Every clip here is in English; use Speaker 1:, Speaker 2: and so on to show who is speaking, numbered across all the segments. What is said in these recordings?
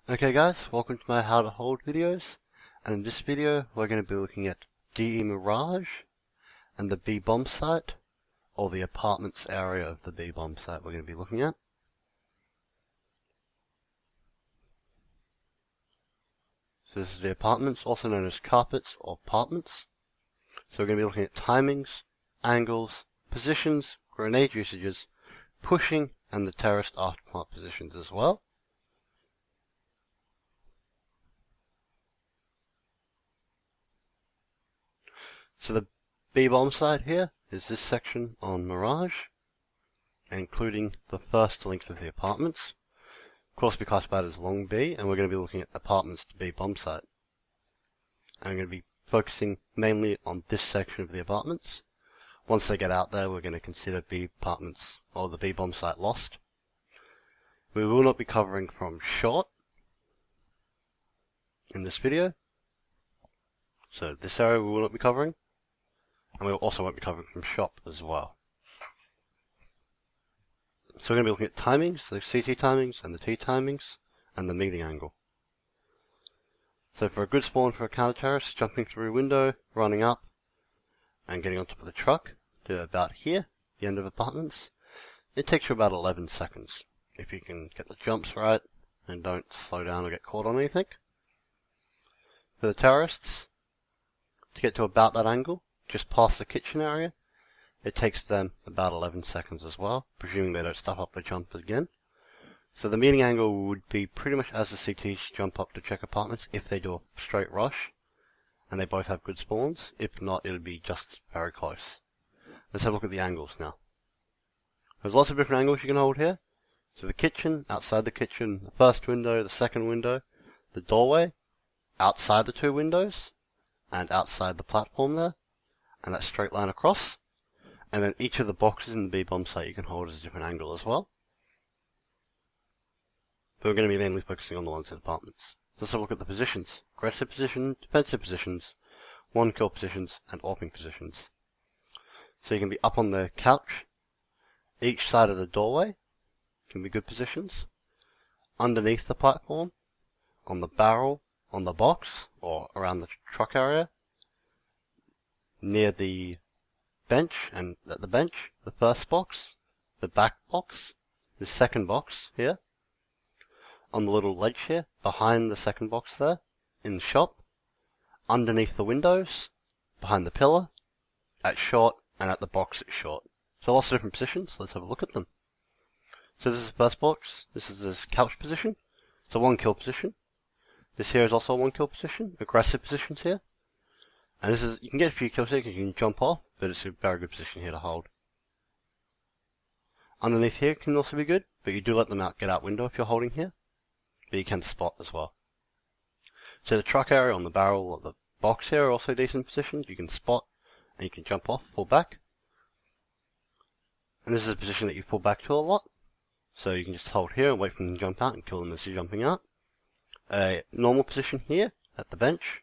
Speaker 1: Okay guys, welcome to my how to hold videos, and in this video we're going to be looking at DE Mirage and the B bombsite, or the apartments area of the B bombsite we're going to be looking at. So this is the apartments, also known as carpets or apartments. So we're going to be looking at timings, angles, positions, grenade usages, pushing, and the terrorist afterpart positions as well. So the B bombsite here is this section on Mirage, including the first length of the apartments. Of course, we classify it as long B, and we're going to be looking at apartments to B bombsite. I'm going to be focusing mainly on this section of the apartments. Once they get out there, we're going to consider B apartments, or the B bombsite, lost. We will not be covering from short in this video, so this area we will not be covering, and we also won't be covering from shop as well. So we're going to be looking at timings, the CT timings and the T timings, and the meeting angle. So for a good spawn for a counter-terrorist, jumping through a window, running up, and getting on top of the truck to about here, the end of apartments, it takes you about 11 seconds, if you can get the jumps right and don't slow down or get caught on anything. For the terrorists, to get to about that angle, just past the kitchen area, it takes them about 11 seconds as well, presuming they don't stuff up the jump again. So the meeting angle would be pretty much as the CTs jump up to check apartments if they do a straight rush, and they both have good spawns. If not, it would be just very close. Let's have a look at the angles now. There's lots of different angles you can hold here. So the kitchen, outside the kitchen, the first window, the second window, the doorway, outside the two windows, and outside the platform there, and that straight line across. And then each of the boxes in the B bombsite you can hold as a different angle as well. But we're going to be mainly focusing on the ones in apartments. So let's have a look at the positions. Aggressive position, defensive positions, one kill positions, and AWPing positions. So you can be up on the couch, each side of the doorway can be good positions, underneath the platform, on the barrel, on the box, or around the truck area, near the bench, and at the bench, the first box, the back box, the second box here, on the little ledge here, behind the second box there, in the shop, underneath the windows, behind the pillar, at short, and at the box at short. So lots of different positions, let's have a look at them. So this is the first box, this is this couch position, it's a one kill position. This here is also a one kill position, aggressive positions here. And this is, you can get a few kills here because you can jump off, but it's a very good position here to hold. Underneath here can also be good, but you do let them get out window if you're holding here. But you can spot as well. So the truck area on the barrel or the box here are also decent positions. You can spot and you can jump off, fall back. And this is a position that you fall back to a lot. So you can just hold here and wait for them to jump out and kill them as you're jumping out. A normal position here at the bench.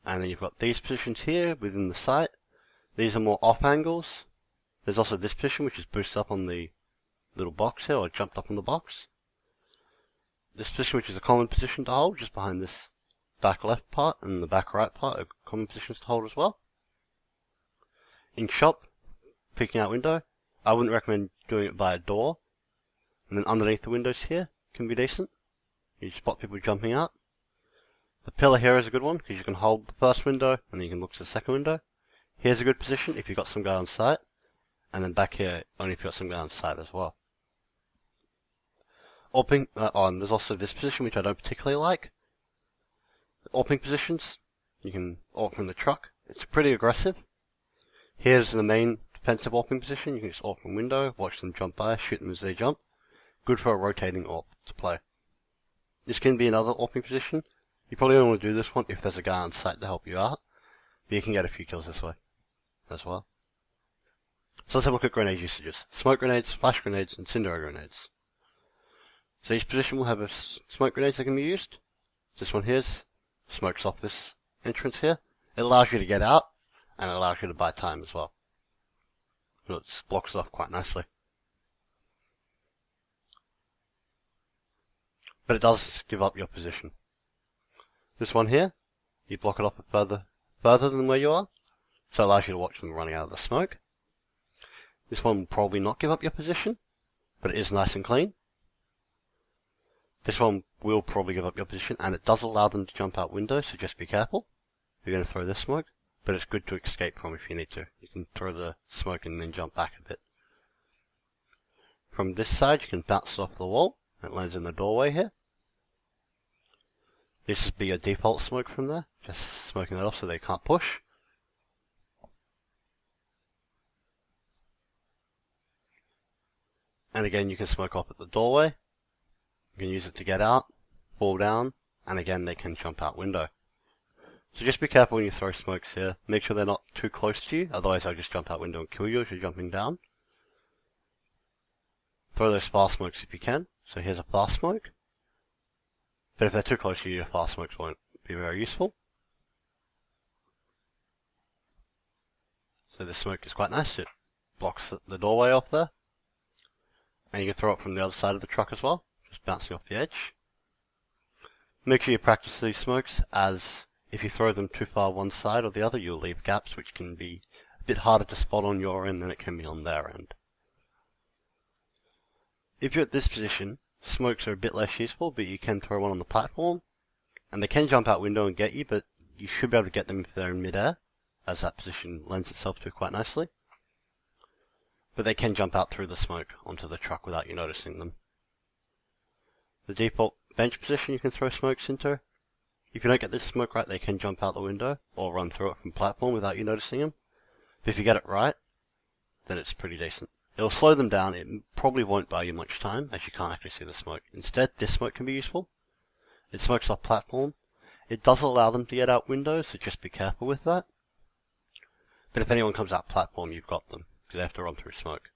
Speaker 1: And then you've got these positions here within the site. These are more off angles. There's also this position which is boosted up on the little box here, or jumped up on the box. This position, which is a common position to hold, just behind this back left part, and the back right part are common positions to hold as well. In shop, peeking out window, I wouldn't recommend doing it via door. And then underneath the windows here can be decent. You spot people jumping out. The pillar here is a good one, because you can hold the first window, and then you can look to the second window. Here's a good position if you've got some guy on site. And then back here, only if you've got some guy on site as well. AWPing, and there's also this position which I don't particularly like. AWPing positions, you can AWP from the truck. It's pretty aggressive. Here's the main defensive AWPing position. You can just AWP from window, watch them jump by, shoot them as they jump. Good for a rotating AWP to play. This can be another AWPing position. You probably don't want to do this one if there's a guy on site to help you out. But you can get a few kills this way as well. So let's have a look at grenade usages. Smoke grenades, flash grenades, and cinder grenades. So each position will have a smoke grenades that can be used. This one here's smokes off this entrance here. It allows you to get out, and it allows you to buy time as well. So it blocks it off quite nicely. but it does give up your position. This one here, you block it off further than where you are, so it allows you to watch them running out of the smoke. This one will probably not give up your position, but it is nice and clean. This one will probably give up your position, and it does allow them to jump out windows, so just be careful. You're going to throw this smoke, but it's good to escape from if you need to. You can throw the smoke and then jump back a bit. From this side, you can bounce it off the wall. It lands in the doorway here. This would be a default smoke from there, just smoking that off so they can't push. And again, you can smoke off at the doorway. You can use it to get out, fall down, and again, they can jump out window. So just be careful when you throw smokes here. Make sure they're not too close to you, otherwise they'll just jump out window and kill you as you're jumping down. Throw those fast smokes if you can. So here's a fast smoke. But if they're too close to you, your fast smokes won't be very useful. So this smoke is quite nice. It blocks the doorway off there. And you can throw it from the other side of the truck as well, just bouncing off the edge. Make sure you practice these smokes, as if you throw them too far one side or the other, you'll leave gaps which can be a bit harder to spot on your end than it can be on their end. If you're at this position, smokes are a bit less useful, but you can throw one on the platform, and they can jump out window and get you, but you should be able to get them if they're in mid-air, as that position lends itself to quite nicely. But they can jump out through the smoke onto the truck without you noticing them. The default bench position you can throw smokes into. If you don't get this smoke right, they can jump out the window, or run through it from platform without you noticing them. But if you get it right, then it's pretty decent. It'll slow them down. It probably won't buy you much time, as you can't actually see the smoke. Instead, this smoke can be useful. It smokes off platform. It does allow them to get out windows, so just be careful with that. But if anyone comes out platform, you've got them, because they have to run through smoke.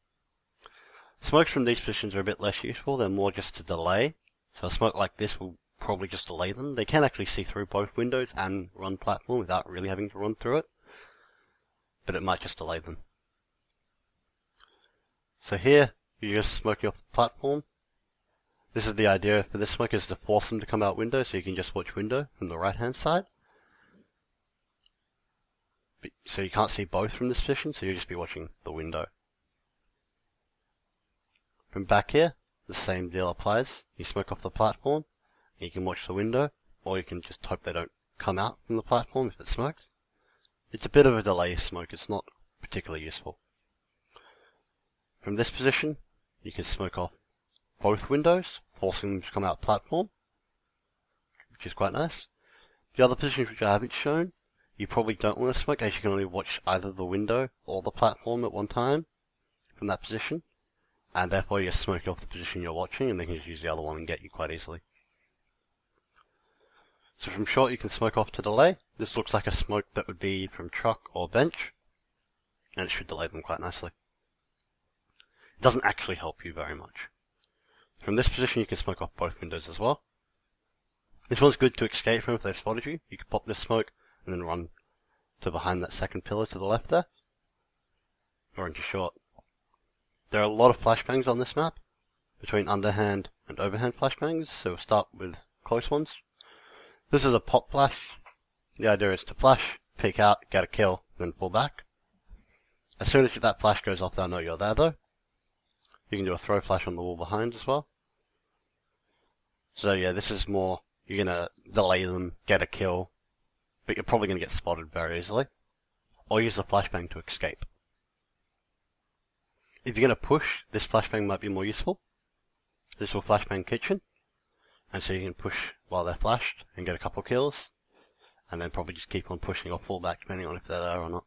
Speaker 1: Smokes from these positions are a bit less useful. They're more just to delay. So a smoke like this will probably just delay them. They can actually see through both windows and run platform without really having to run through it. But it might just delay them. So here, you're just smoking off the platform. This is the idea for this smoke, is to force them to come out window, so you can just watch window from the right hand side. So you can't see both from this position, so you'll just be watching the window. From back here, the same deal applies. You smoke off the platform, and you can watch the window, or you can just hope they don't come out from the platform if it smokes. It's a bit of a delay smoke, it's not particularly useful. From this position, you can smoke off both windows, forcing them to come out platform, which is quite nice. The other positions which I haven't shown, you probably don't want to smoke, as you can only watch either the window or the platform at one time from that position, and therefore you're smoking off the position you're watching, and they can just use the other one and get you quite easily. So from short, you can smoke off to delay. This looks like a smoke that would be from truck or bench, and it should delay them quite nicely. It doesn't actually help you very much. From this position, you can smoke off both windows as well. This one's good to escape from if they've spotted you. You can pop this smoke and then run to behind that second pillar to the left there, or into short. There are a lot of flashbangs on this map, between underhand and overhand flashbangs, so we'll start with close ones. This is a pop flash. The idea is to flash, peek out, get a kill, then pull back. As soon as that flash goes off, they'll know you're there though. You can do a throw flash on the wall behind as well. So yeah, this is more, you're going to delay them, get a kill, but you're probably going to get spotted very easily. Or use the flashbang to escape. If you're going to push, this flashbang might be more useful. This will flashbang kitchen, and so you can push while they're flashed and get a couple kills, and then probably just keep on pushing or fall back depending on if they're there or not.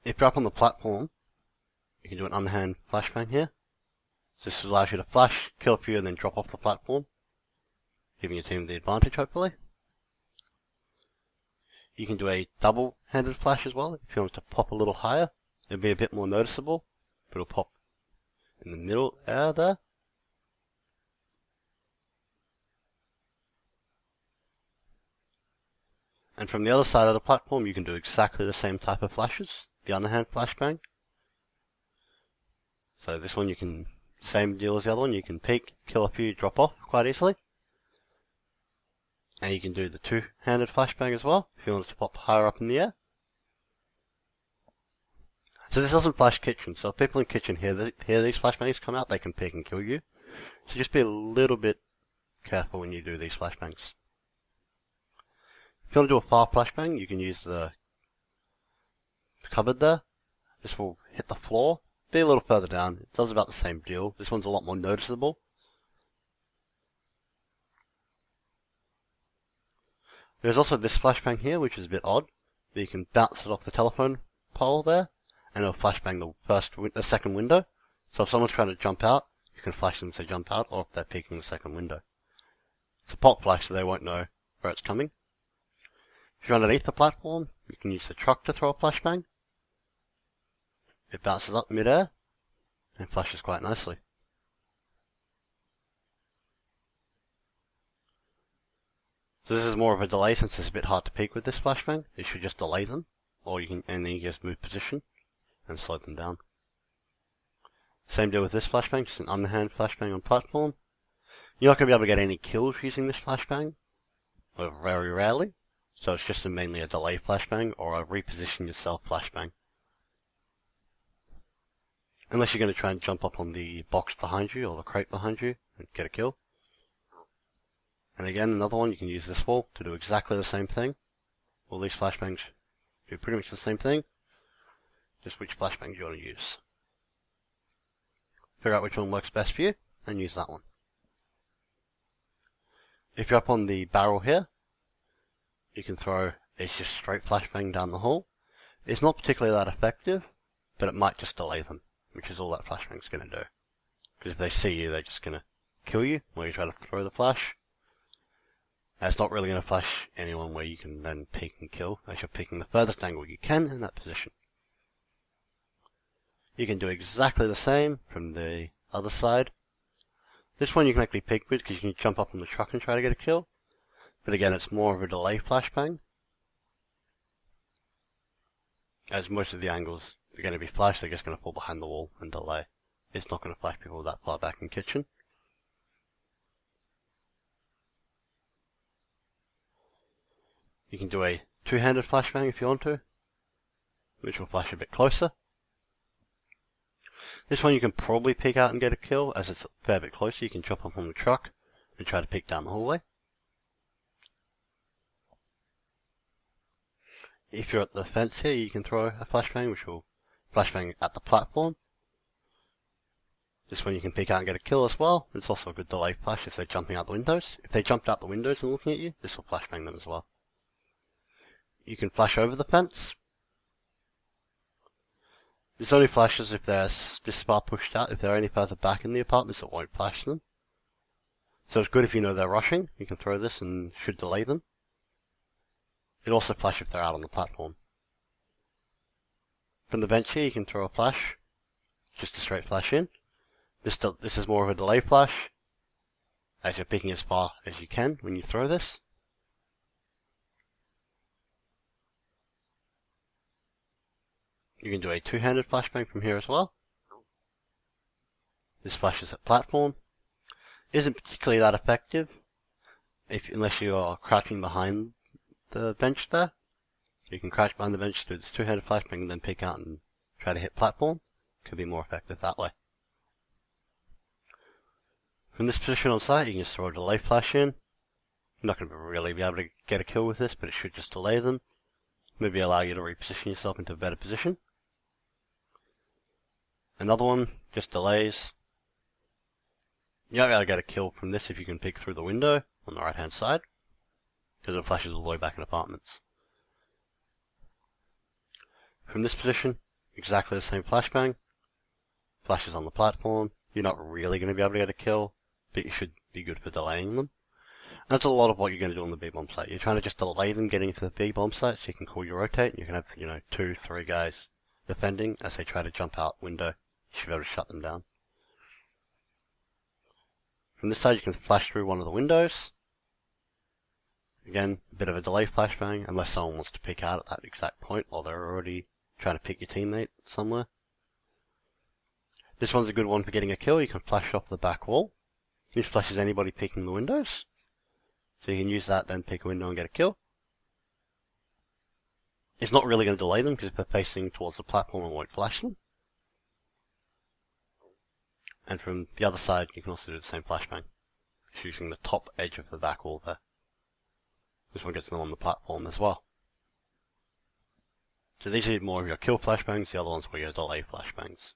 Speaker 1: If you're up on the platform, you can do an underhand flashbang here. So this allows you to flash, kill a few, and then drop off the platform, giving your team the advantage hopefully. You can do a double-handed flash as well, if you want it to pop a little higher. It'll be a bit more noticeable, but it'll pop in the middle air there. And from the other side of the platform, you can do exactly the same type of flashes, the underhand flashbang. So this one you can Same deal as the other one, you can peek, kill a few, drop off quite easily. And you can do the two-handed flashbang as well, if you want it to pop higher up in the air. So this doesn't flash kitchen, so if people in kitchen hear these flashbangs come out, they can peek and kill you. So just be a little bit careful when you do these flashbangs. If you want to do a far flashbang, you can use the cupboard there. This will hit the floor, be a little further down. It does about the same deal. This one's a lot more noticeable. There's also this flashbang here, which is a bit odd. You can bounce it off the telephone pole there, and it'll flashbang the second window. So if someone's trying to jump out, you can flash them to jump out, or if they're peeking the second window. It's a pop flash, so they won't know where it's coming. If you're underneath the platform, you can use the truck to throw a flashbang. It bounces up mid-air, and flashes quite nicely. So this is more of a delay since it's a bit hard to peek with this flashbang. You should just delay them, or and then you just move position and slow them down. Same deal with this flashbang, just an underhand flashbang on platform. You're not going to be able to get any kills using this flashbang, or very rarely. So it's just mainly a delay flashbang or a reposition yourself flashbang. Unless you're going to try and jump up on the box behind you or the crate behind you and get a kill. And again, another one, you can use this wall to do exactly the same thing. All these flashbangs do pretty much the same thing. Just which flashbang you want to use. Figure out which one works best for you and use that one. If you're up on the barrel here, you can throw a just straight flashbang down the hall. It's not particularly that effective, but it might just delay them, which is all that flashbang's going to do. Because if they see you, they're just going to kill you while you try to throw the flash. And it's not really going to flash anyone where you can then peek and kill, as you're peeking the furthest angle you can in that position. You can do exactly the same from the other side. This one you can actually peek with because you can jump up on the truck and try to get a kill. But again, it's more of a delay flashbang. As most of the angles are going to be flashed, they're just going to fall behind the wall and delay. It's not going to flash people that far back in kitchen. You can do a two-handed flashbang if you want to, which will flash a bit closer. This one you can probably peek out and get a kill, as it's a fair bit closer. You can jump up on the truck and try to peek down the hallway. If you're at the fence here, you can throw a flashbang, which will flashbang at the platform. This one you can peek out and get a kill as well. It's also a good delay flash if they're jumping out the windows. If they jumped out the windows and looking at you, this will flashbang them as well. You can flash over the fence. This only flashes if there's this far pushed out. If they're any further back in the apartments, it won't flash them. So it's good if you know they're rushing. You can throw this and should delay them. It'll also flash if they're out on the platform. From the bench here, you can throw a flash. Just a straight flash in. This is more of a delay flash, as you're peeking as far as you can when you throw this. You can do a two-handed flashbang from here as well. This flashes at platform. Isn't particularly that effective, unless you are crouching behind the bench there. You can crouch behind the bench, do this two-handed flashbang, and then peek out and try to hit platform. Could be more effective that way. From this position on site, you can just throw a delay flash in. You're not going to really be able to get a kill with this, but it should just delay them. Maybe allow you to reposition yourself into a better position. Another one, just delays. You won't be able to get a kill from this if you can peek through the window on the right hand side, because it flashes all the way back in apartments. From this position, exactly the same flashbang. Flashes on the platform. You're not really going to be able to get a kill, but you should be good for delaying them. And that's a lot of what you're going to do on the B-bomb site. You're trying to just delay them getting to the B-bomb site so you can call your rotate, and you can have, 2, 3 guys defending as they try to jump out window. You should be able to shut them down. From this side, you can flash through one of the windows. Again, a bit of a delay flashbang, unless someone wants to peek out at that exact point while they're already trying to pick your teammate somewhere. This one's a good one for getting a kill. You can flash off the back wall. This flashes anybody peeking the windows. So you can use that, then peek a window and get a kill. It's not really going to delay them, because if they're facing towards the platform, it won't flash them. And from the other side, you can also do the same flashbang. Just using the top edge of the back wall there. This one gets them on the platform as well. So these are more of your kill flashbangs, the other ones were your delay flashbangs.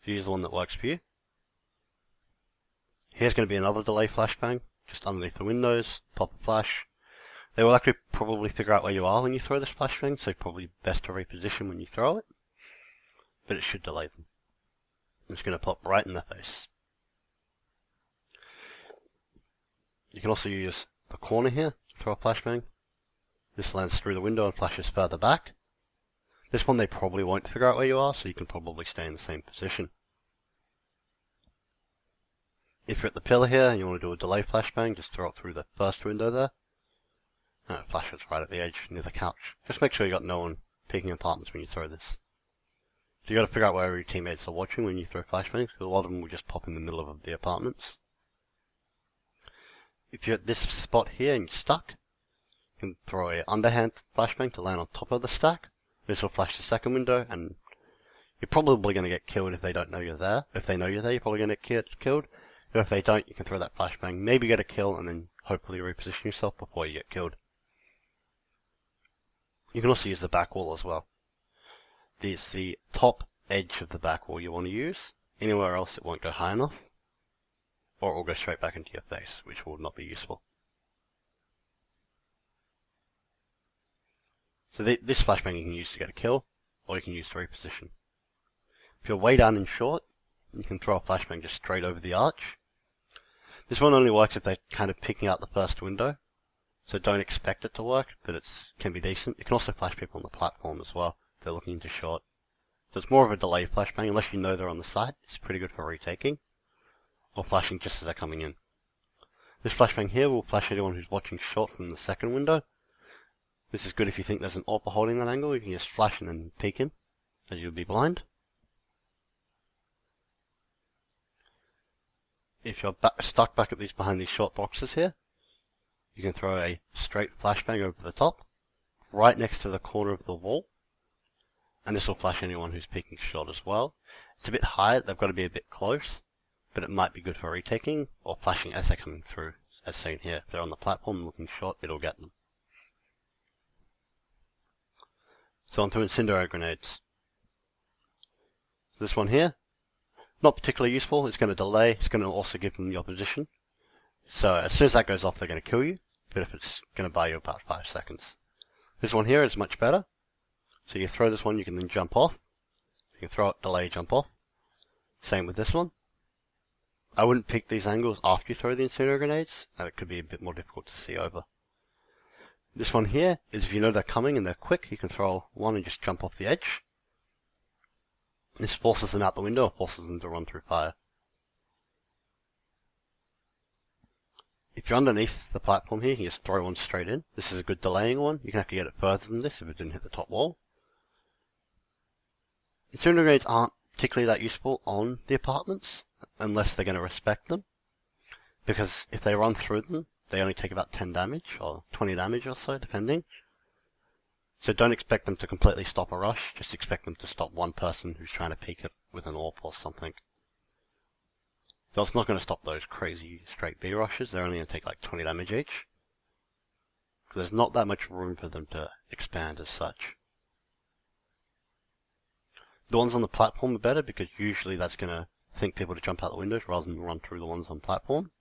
Speaker 1: So use the one that works for you. Here's going to be another delay flashbang, just underneath the windows, pop a flash. They will actually probably figure out where you are when you throw this flashbang, so probably best to reposition when you throw it. But it should delay them. It's going to pop right in their face. You can also use the corner here to throw a flashbang. This lands through the window and flashes further back. This one they probably won't figure out where you are, so you can probably stay in the same position. If you're at the pillar here and you want to do a delay flashbang, just throw it through the first window there. And it flashes right at the edge near the couch. Just make sure you got no one peeking apartments when you throw this. So you got to figure out where your teammates are watching when you throw flashbangs, because a lot of them will just pop in the middle of the apartments. If you're at this spot here and you're stuck, you can throw a underhand flashbang to land on top of the stack. This will flash the second window, and you're probably going to get killed if they don't know you're there. If they know you're there, you're probably going to get killed. But if they don't, you can throw that flashbang, maybe get a kill, and then hopefully reposition yourself before you get killed. You can also use the back wall as well. It's the top edge of the back wall you want to use. Anywhere else it won't go high enough, or it will go straight back into your face, which will not be useful. So this flashbang you can use to get a kill, or you can use to reposition. If you're way down and short, you can throw a flashbang just straight over the arch. This one only works if they're kind of picking out the first window, so don't expect it to work, but it can be decent. You can also flash people on the platform as well if they're looking into short. So it's more of a delay flashbang, unless you know they're on the site. It's pretty good for retaking, or flashing just as they're coming in. This flashbang here will flash anyone who's watching short from the second window. This is good if you think there's an AWP holding that angle. You can just flash in and peek him, as you'll be blind. If you're stuck back at behind these short boxes here, you can throw a straight flashbang over the top, right next to the corner of the wall, and this will flash anyone who's peeking short as well. It's a bit high, they've got to be a bit close, but it might be good for retaking, or flashing as they're coming through, as seen here. If they're on the platform looking short, it'll get them. So on to incendiary grenades. This one here, not particularly useful. It's going to delay. It's going to also give them your position. So as soon as that goes off, they're going to kill you. But if it's going to buy you about 5 seconds. This one here is much better. So you throw this one, you can then jump off. You can throw it, delay, jump off. Same with this one. I wouldn't pick these angles after you throw the incendiary grenades, and it could be a bit more difficult to see over. This one here is if you know they're coming and they're quick, you can throw one and just jump off the edge. This forces them out the window, or forces them to run through fire. If you're underneath the platform here, you can just throw one straight in. This is a good delaying one. You can actually get it further than this if it didn't hit the top wall. Incendiary grenades aren't particularly that useful on the apartments, unless they're going to respect them. Because if they run through them, they only take about 10 damage, or 20 damage or so, depending. So don't expect them to completely stop a rush, just expect them to stop one person who's trying to peek it with an AWP or something. So it's not going to stop those crazy straight B rushes, they're only going to take like 20 damage each. Because there's not that much room for them to expand as such. The ones on the platform are better, because usually that's going to think people to jump out the windows rather than run through the ones on platform.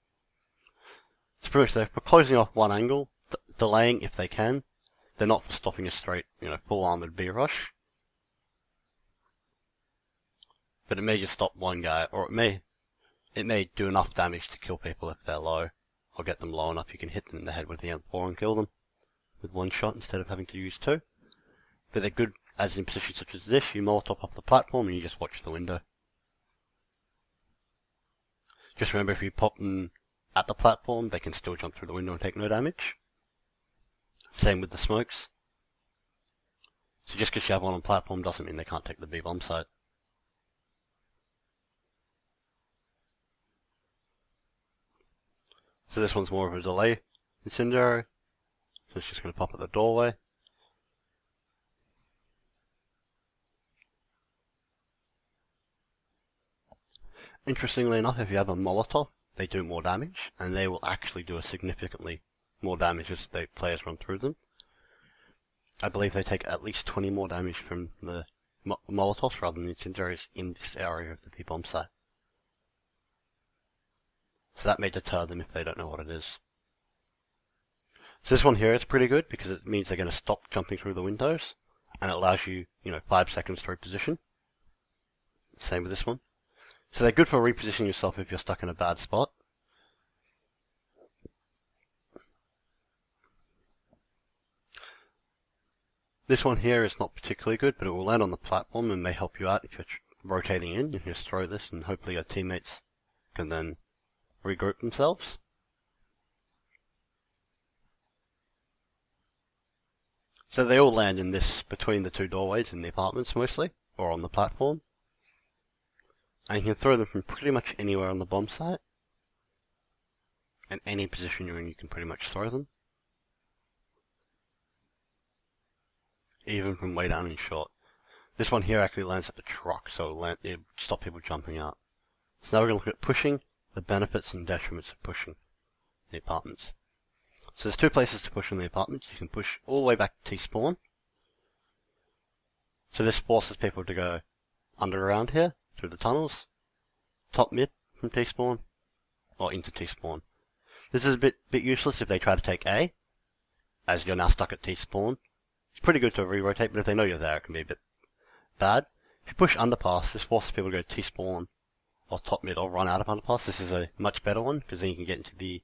Speaker 1: So pretty much they're for closing off one angle, delaying if they can. They're not for stopping a straight, full armored B rush. But it may just stop one guy, or it may do enough damage to kill people if they're low, or get them low enough you can hit them in the head with the M4 and kill them with one shot instead of having to use 2. But they're good as in positions such as this. You molotov off the platform and you just watch the window. Just remember, if you pop them at the platform, they can still jump through the window and take no damage. Same with the smokes. So just because you have one on platform doesn't mean they can't take the B bomb site. So this one's more of a delay incendiary. So it's just going to pop at the doorway. Interestingly enough, if you have a Molotov, they do more damage, and they will actually do a significantly more damage as the players run through them. I believe they take at least 20 more damage from the Molotovs rather than the incendiaries in this area of the B-bomb site. So that may deter them if they don't know what it is. So this one here is pretty good because it means they're going to stop jumping through the windows, and it allows you, 5 seconds to reposition. Same with this one. So they're good for repositioning yourself if you're stuck in a bad spot. This one here is not particularly good, but it will land on the platform and may help you out if you're rotating in. You can just throw this and hopefully your teammates can then regroup themselves. So they all land in this, between the two doorways in the apartments mostly, or on the platform. And you can throw them from pretty much anywhere on the bomb site. And any position you're in, you can pretty much throw them. Even from way down in short. This one here actually lands at the truck, so it'll stop people jumping out. So now we're going to look at pushing, the benefits and detriments of pushing the apartments. So there's 2 places to push in the apartments. You can push all the way back to T-spawn. So this forces people to go underground here, through the tunnels, top mid from T-spawn, or into T-spawn. This is a bit useless if they try to take A, as you're now stuck at T-spawn. It's pretty good to re-rotate, but if they know you're there, it can be a bit bad. If you push underpass, this forces people to go T-spawn, or top mid, or run out of underpass. This is a much better one, because then you can get into the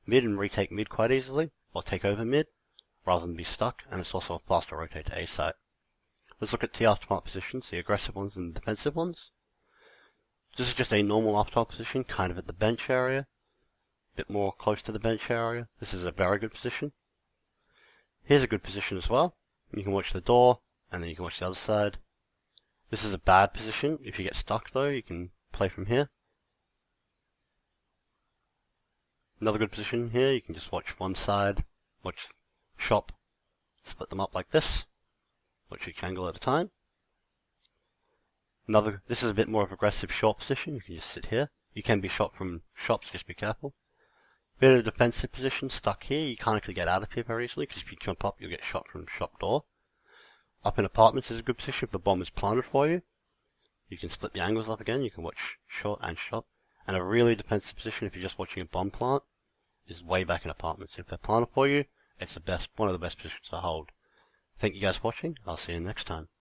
Speaker 1: mid and retake mid quite easily, or take over mid, rather than be stuck, and it's also a faster rotate to A site. Let's look at T aftermark positions, the aggressive ones and the defensive ones. This is just a normal aftermark position, kind of at the bench area, a bit more close to the bench area. This is a very good position. Here's a good position as well. You can watch the door, and then you can watch the other side. This is a bad position. If you get stuck though, you can play from here. Another good position here, you can just watch one side, watch shop, split them up like this, watch each angle at a time. This is a bit more of aggressive short position, you can just sit here. You can be shot from shops, just be careful. Bit of defensive position, stuck here, you can't actually get out of here very easily, because if you jump up you'll get shot from shop door. Up in apartments is a good position if the bomb is planted for you. You can split the angles up again, you can watch short and shop. And a really defensive position if you're just watching a bomb plant is way back in apartments. If they're planted for you, it's one of the best positions to hold. Thank you guys for watching, I'll see you next time.